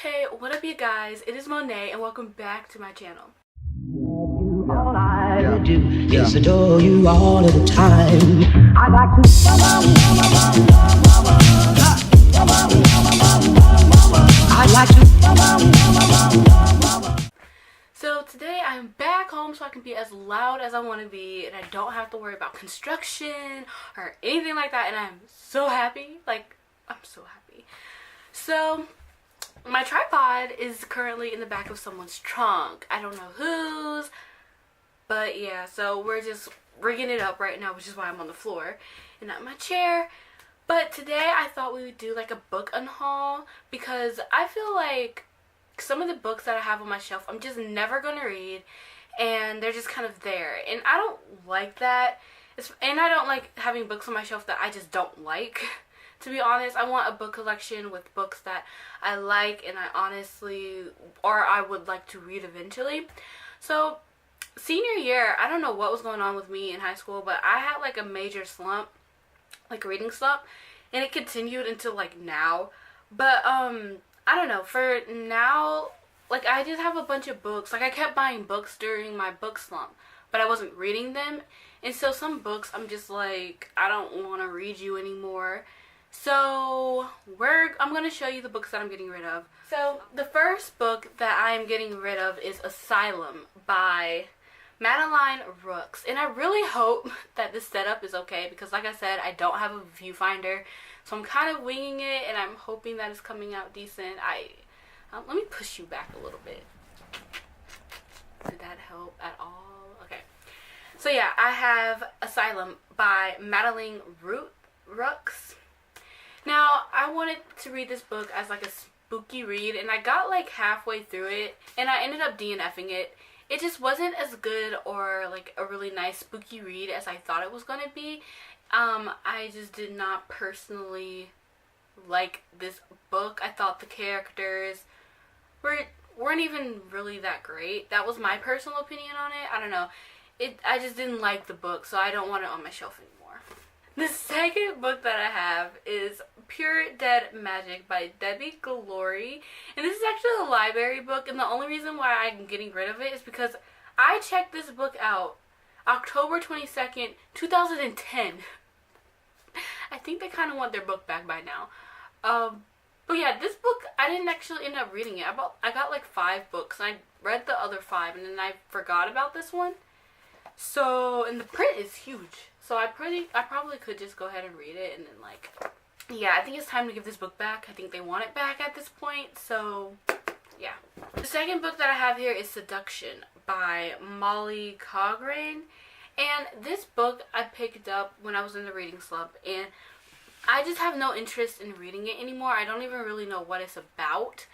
Hey, what up you guys? It is Monet and welcome back to my channel. All I do is adore you all of the time. I like to. I like to. So today I'm back home so I can be as loud as I want to be and I don't have to worry about construction or anything like that, and I'm so happy. I'm so happy. So my tripod is currently in the back of someone's trunk. I don't know whose, but yeah, so we're just rigging it up right now, which is why I'm on the floor and not in my chair. But today I thought we would do like a book unhaul because I feel like some of the books that I have on my shelf I'm just never gonna read, and they're just kind of there, and I don't like that. And I don't like having books on my shelf that I just don't like. To be honest, I want a book collection with books that I like and I would like to read eventually. So senior year, I don't know what was going on with me in high school, but I had like a major slump, like a reading slump, and it continued until like now. But I don't know, for now, like I just have a bunch of books. Like I kept buying books during my book slump, but I wasn't reading them. And so some books I'm just like, I don't want to read you anymore. So I'm going to show you the books that I'm getting rid of. So the first book that I am getting rid of is Asylum by Madeline Rooks. And I really hope that this setup is okay because like I said, I don't have a viewfinder. So I'm kind of winging it and I'm hoping that it's coming out decent. Let me push you back a little bit. Did that help at all? Okay. So yeah, I have Asylum by Madeline Rooks. Now, I wanted to read this book as like a spooky read, and I got like halfway through it, and I ended up DNFing it. It just wasn't as good or like a really nice spooky read as I thought it was going to be. I just did not personally like this book. I thought the characters weren't even really that great. That was my personal opinion on it. I don't know. I just didn't like the book, so I don't want it on my shelf anymore. The second book that I have is Pure Dead Magic by Debbie Glory. And this is actually a library book, and the only reason why I'm getting rid of it is because I checked this book out October 22nd, 2010. I think they kind of want their book back by now. But yeah, this book, I didn't actually end up reading it. I got like 5 books, and I read the other 5, and then I forgot about this one. So, and the print is huge. So I probably could just go ahead and read it, and then like, yeah, I think it's time to give this book back. I think they want it back at this point, so yeah. The second book that I have here is Seduction by Molly Cochrane. And this book I picked up when I was in the reading slump, and I just have no interest in reading it anymore. I don't even really know what it's about,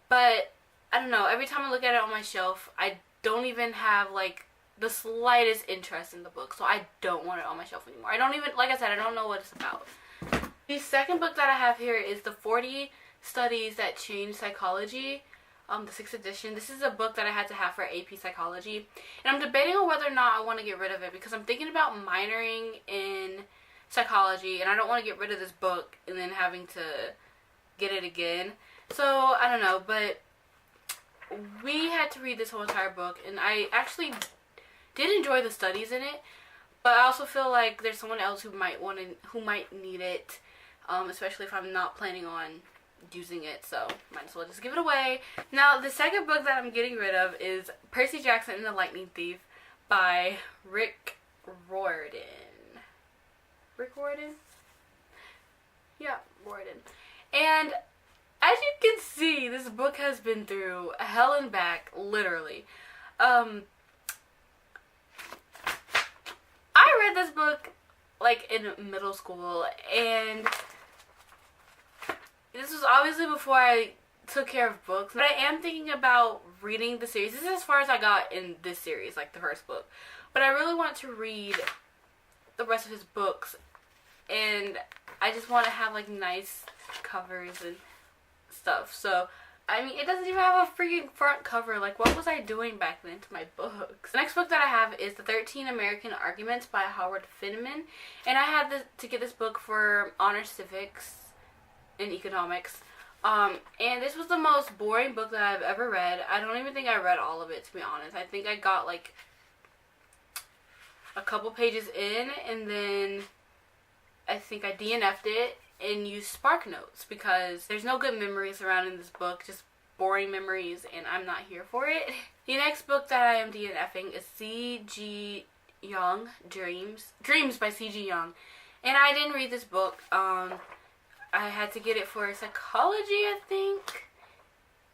but I don't know. Every time I look at it on my shelf, I don't even have like the slightest interest in the book, so I don't want it on my shelf anymore. I don't even, like I said, I don't know what it's about. The second book that I have here is The 40 Studies That Changed Psychology, the 6th edition. This is a book that I had to have for AP Psychology, and I'm debating on whether or not I want to get rid of it because I'm thinking about minoring in psychology, and I don't want to get rid of this book and then having to get it again. So I don't know, but we had to read this whole entire book, and I actually did enjoy the studies in it, but I also feel like there's someone else who might need it, especially if I'm not planning on using it, so might as well just give it away. Now, the second book that I'm getting rid of is Percy Jackson and the Lightning Thief by Rick Riordan. Rick Riordan? Yeah, Riordan. And as you can see, this book has been through hell and back, literally. I read this book like in middle school, and this was obviously before I took care of books, but I am thinking about reading the series. This is as far as I got in this series, like the first book, but I really want to read the rest of his books, and I just want to have like nice covers and stuff. So I mean, it doesn't even have a freaking front cover. Like, what was I doing back then to my books? The next book that I have is The 13 American Arguments by Howard Finneman. And I had to get this book for honor civics and economics. And this was the most boring book that I've ever read. I don't even think I read all of it, to be honest. I think I got like a couple pages in, and then I think I DNF'd it and used Spark Notes because there's no good memories surrounding this book, just boring memories, and I'm not here for it. The next book that I am DNFing is C.G. Young, Dreams by C.G. Young. And I didn't read this book. I had to get it for psychology, I think.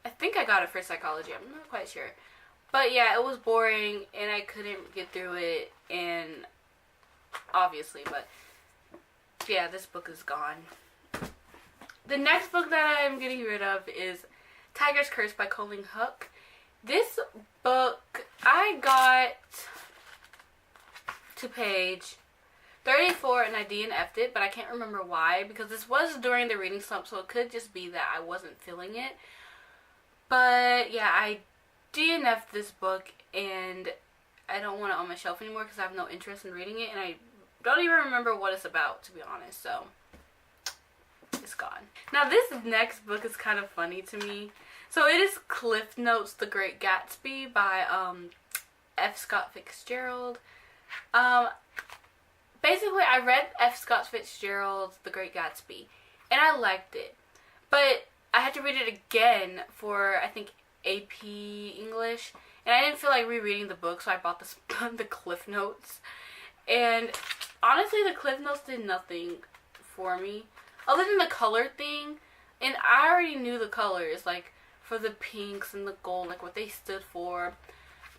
I think I got it for psychology. I'm not quite sure. But yeah, it was boring, and I couldn't get through it, and obviously, but yeah, this book is gone. The next book that I'm getting rid of is Tiger's Curse by Colleen Hook. This book, I got to page 34 and I DNF'd it, but I can't remember why, because this was during the reading slump, so it could just be that I wasn't feeling it. But yeah, I DNF'd this book, and I don't want it on my shelf anymore because I have no interest in reading it, and I don't even remember what it's about, to be honest, so it's gone. Now this next book is kind of funny to me. So it is Cliff Notes, The Great Gatsby by F. Scott Fitzgerald. Basically, I read F. Scott Fitzgerald's The Great Gatsby, and I liked it. But I had to read it again for, I think, AP English, and I didn't feel like rereading the book, so I bought the Cliff Notes. And honestly, the Cliff Notes did nothing for me, other than the color thing. And I already knew the colors, like, for the pinks and the gold, like, what they stood for.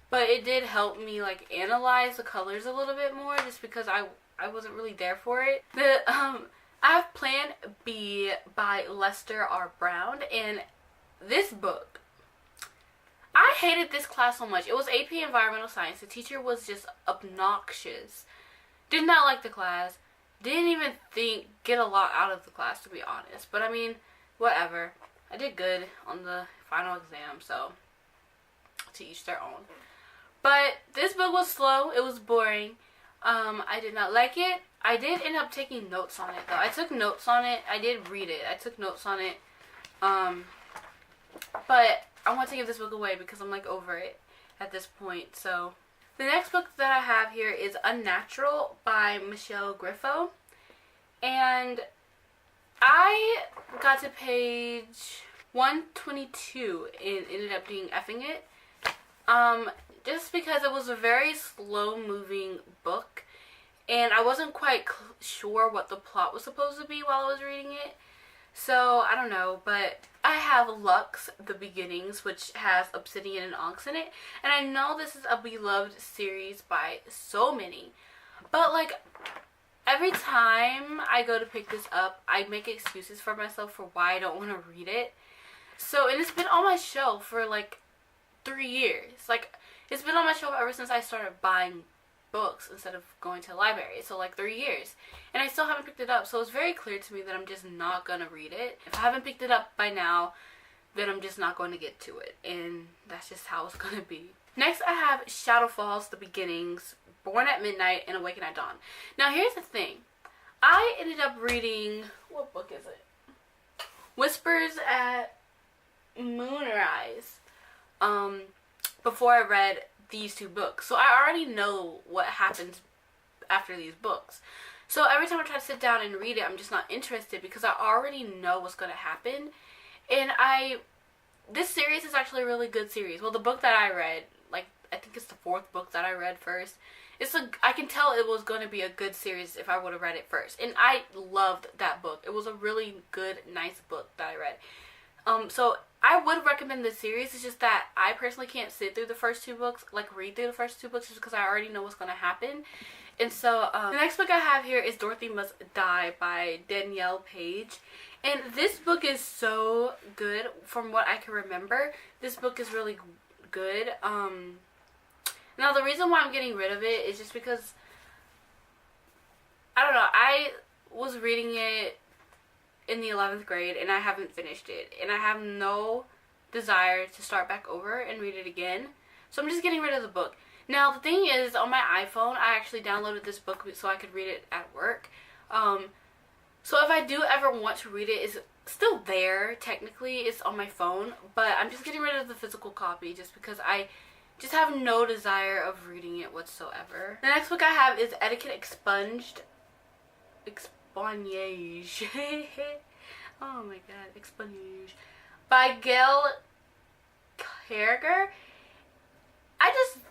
But it did help me, like, analyze the colors a little bit more, just because I wasn't really there for it. I have Plan B by Lester R. Brown, and this book, I hated this class so much. It was AP Environmental Science. The teacher was just obnoxious. Did not like the class. Didn't even get a lot out of the class, to be honest. But I mean, whatever. I did good on the final exam, so to each their own. But this book was slow. It was boring. I did not like it. I did end up taking notes on it, though. I took notes on it. I did read it. I took notes on it. But I want to give this book away because I'm, like, over it at this point. So the next book that I have here is Unnatural by Michelle Griffo. And I got to page 122 and ended up DNFing it. Just because it was a very slow-moving book, and I wasn't quite sure what the plot was supposed to be while I was reading it. So, I don't know, but I have Lux, The Beginnings, which has Obsidian and Onyx in it, and I know this is a beloved series by so many, but, like, every time I go to pick this up, I make excuses for myself for why I don't want to read it. So, and it's been on my shelf for, like, 3 years. Like, it's been on my shelf ever since I started buying books instead of going to the library. So, like, 3 years. And I still haven't picked it up. So, it's very clear to me that I'm just not going to read it. If I haven't picked it up by now, then I'm just not going to get to it. And that's just how it's going to be. Next, I have Shadow Falls, The Beginnings, Born at Midnight, and Awaken at Dawn. Now, here's the thing. I ended up reading... What book is it? Whispers at Moonrise. Before I read these two books. So I already know what happens after these books. So every time I try to sit down and read it, I'm just not interested because I already know what's going to happen. And this series is actually a really good series. Well, the book that I read, like, I think it's the 4th book that I read first. I can tell it was going to be a good series if I would have read it first. And I loved that book. It was a really good, nice book that I read. So I would recommend this series. It's just that I personally can't sit through the first 2 books, like read through the first 2 books, just because I already know what's going to happen. And so the next book I have here is Dorothy Must Die by Danielle Page. And this book is so good from what I can remember. This book is really good. Now the reason why I'm getting rid of it is just because, I don't know, I was reading it in the 11th grade and I haven't finished it, and I have no desire to start back over and read it again, so I'm just getting rid of the book. Now the thing is, on my iPhone I actually downloaded this book so I could read it at work, so if I do ever want to read it, it's still there. Technically, it's on my phone, but I'm just getting rid of the physical copy just because I just have no desire of reading it whatsoever. The next book I have is Etiquette Expunged. Expungage. Oh my god, Expungage. By Gail Carriger. I just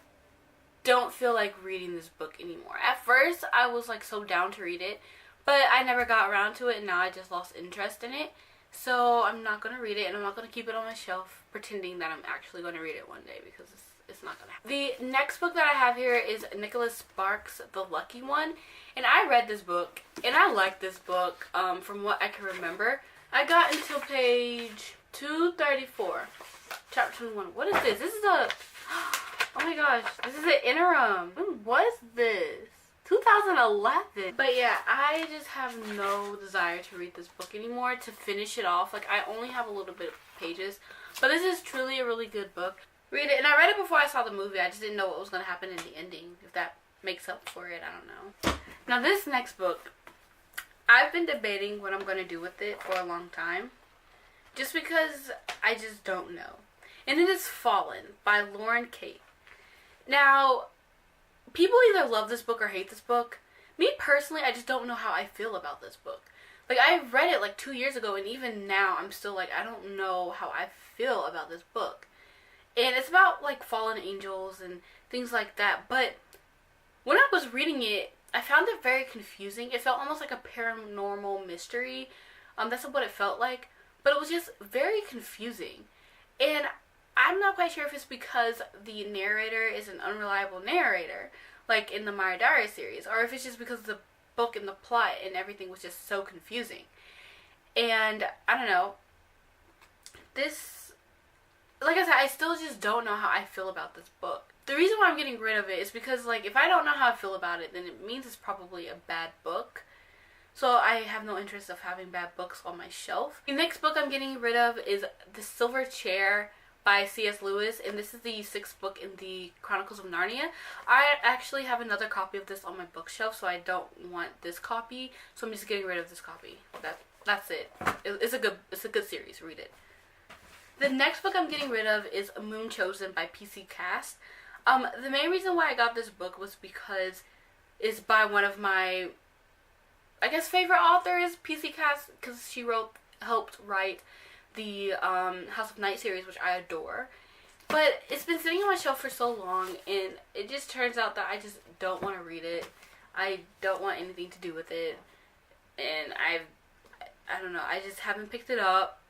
don't feel like reading this book anymore. At first, I was like so down to read it, but I never got around to it, and now I just lost interest in it. So I'm not going to read it, and I'm not going to keep it on my shelf pretending that I'm actually going to read it one day, because it's not going to happen. The next book that I have here is Nicholas Sparks' The Lucky One, and I read this book, and I liked this book from what I can remember. I got until page 234, chapter 21. What is this? This is a... Oh my gosh, this is an interim. When was this? 2011. But yeah, I just have no desire to read this book anymore, to finish it off. Like, I only have a little bit of pages, but this is truly a really good book. Read it. And I read it before I saw the movie. I just didn't know what was going to happen in the ending. If that makes up for it, I don't know. Now, this next book, I've been debating what I'm going to do with it for a long time, just because I just don't know. And it is Fallen by Lauren Kate. Now, people either love this book or hate this book. Me personally, I just don't know how I feel about this book. Like, I read it like 2 years ago, and even now I'm still like, I don't know how I feel about this book. And it's about like fallen angels and things like that. But when I was reading it, I found it very confusing. It felt almost like a paranormal mystery. That's what it felt like. But it was just very confusing. And I'm not quite sure if it's because the narrator is an unreliable narrator, like in the Maya Diary series, or if it's just because the book and the plot and everything was just so confusing. And I don't know. This, like I said, I still just don't know how I feel about this book. The reason why I'm getting rid of it is because, like, if I don't know how I feel about it, then it means it's probably a bad book. So I have no interest of having bad books on my shelf. The next book I'm getting rid of is The Silver Chair by C.S. Lewis, and this is the 6th book in the Chronicles of Narnia. I actually have another copy of this on my bookshelf, so I don't want this copy, so I'm just getting rid of this copy. That's it. It's a good series. Read it. The next book I'm getting rid of is Moon Chosen by P.C. Cast. The main reason why I got this book was because it's by one of my, I guess, favorite authors, P.C. Cast, because she helped write the House of Night series, which I adore. But it's been sitting on my shelf for so long, and it just turns out that I just don't want to read it. I don't want anything to do with it, and I don't know, I just haven't picked it up,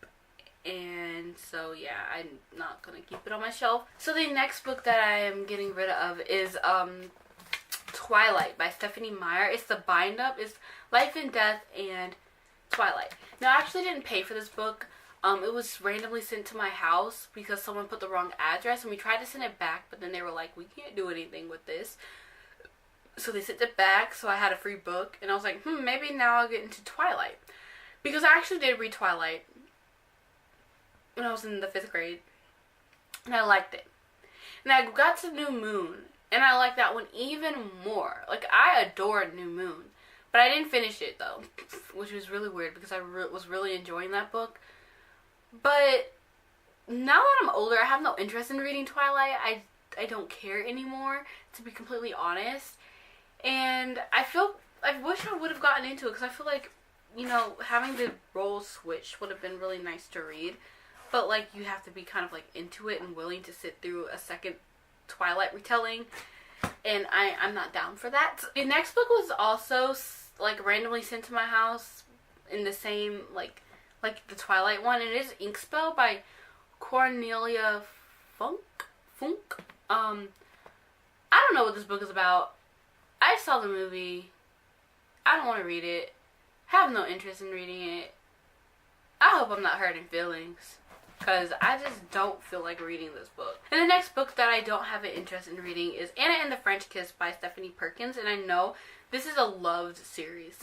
and so yeah, I'm not gonna keep it on my shelf. So the next book that I am getting rid of is Twilight by Stephanie Meyer. It's the bind up. It's Life and Death and Twilight. Now, I actually didn't pay for this book. It was randomly sent to my house because someone put the wrong address, and we tried to send it back, but then they were like, we can't do anything with this. So they sent it back, so I had a free book, and I was like, maybe now I'll get into Twilight. Because I actually did read Twilight when I was in the 5th grade, and I liked it. And I got to New Moon, and I liked that one even more. Like, I adored New Moon, but I didn't finish it, though, which was really weird because I was really enjoying that book. But now that I'm older, I have no interest in reading Twilight. I don't care anymore, to be completely honest. And I wish I would have gotten into it, because I feel like, you know, having the roles switch would have been really nice to read. But, like, you have to be kind of, like, into it and willing to sit through a second Twilight retelling. And I'm not down for that. The next book was also, like, randomly sent to my house in the same, like the Twilight one. And it is Inkspell by Cornelia Funk. I don't know what this book is about. I saw the movie. I don't want to read it. Have no interest in reading it. I hope I'm not hurting feelings, because I just don't feel like reading this book. And the next book that I don't have an interest in reading is Anna and the French Kiss by Stephanie Perkins. And I know this is a loved series.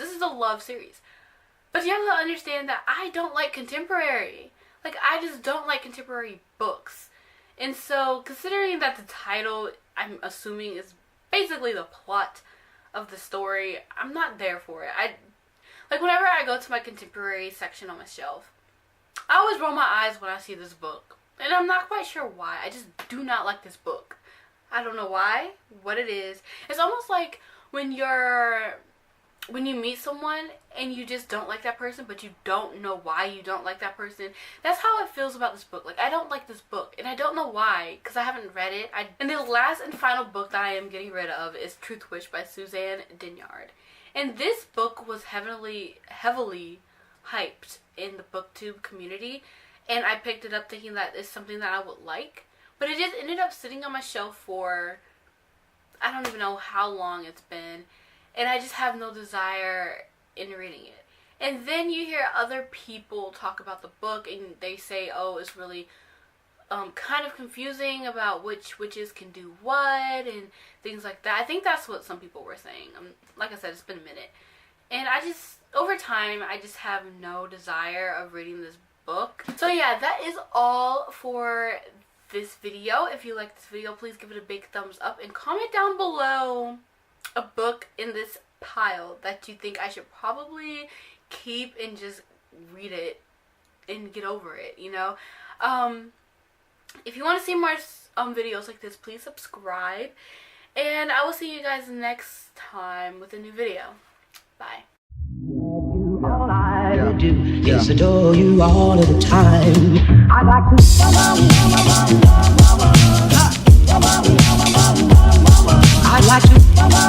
But you have to understand that I don't like contemporary. Like, I just don't like contemporary books. And so, considering that the title, I'm assuming, is basically the plot of the story, I'm not there for it. Like, whenever I go to my contemporary section on my shelf, I always roll my eyes when I see this book. And I'm not quite sure why. I just do not like this book. I don't know why, what it is. It's almost like when you meet someone and you just don't like that person, but you don't know why you don't like that person. That's how it feels about this book. Like, I don't like this book, and I don't know why, because I haven't read it. And the last and final book that I am getting rid of is Truth Wish by Suzanne Dinyard. And this book was heavily hyped in the booktube community, and I picked it up thinking that it's something that I would like. But it just ended up sitting on my shelf for, I don't even know how long it's been. And I just have no desire in reading it. And then you hear other people talk about the book and they say, oh, it's really kind of confusing about which witches can do what and things like that. I think that's what some people were saying. Like I said, it's been a minute. And I just, over time, I just have no desire of reading this book. So yeah, that is all for this video. If you like this video, please give it a big thumbs up and comment down below a book in this pile that you think I should probably keep and just read it and get over it, you know. If you want to see more videos like this, please subscribe, and I will see you guys next time with a new video. Bye. All I do is adore you all of the time. I like to